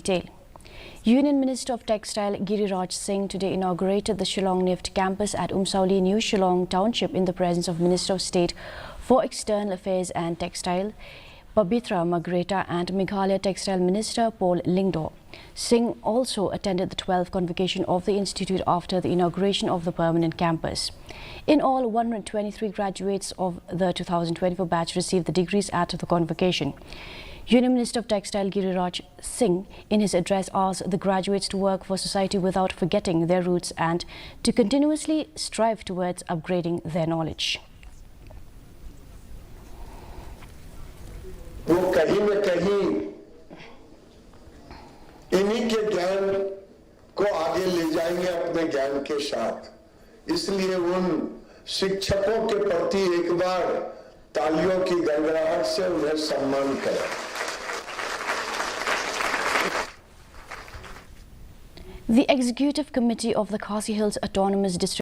detail. Union Minister of Textile Giriraj Singh today inaugurated the Shillong NIFT campus at Umsawli, New Shillong Township in the presence of Minister of State for External Affairs and Textile, Pabitra Margareta, and Meghalaya Textile Minister Paul Lingdo. Singh also attended the 12th convocation of the institute after the inauguration of the permanent campus. In all, 123 graduates of the 2024 batch received the degrees at the convocation. Union Minister of Textile Giriraj Singh in his address asked the graduates to work for society without forgetting their roots and to continuously strive towards upgrading their knowledge. वो कहीं न कहीं इन्हीं के ज्ञान को आगे ले जाएंगे अपने ज्ञान के साथ। इसलिए उन शिक्षकों के प्रति एक बार तालियों की गड़गड़ाहट से उन्हें सम्मान करें। The Executive Committee of the Khasi Hills Autonomous District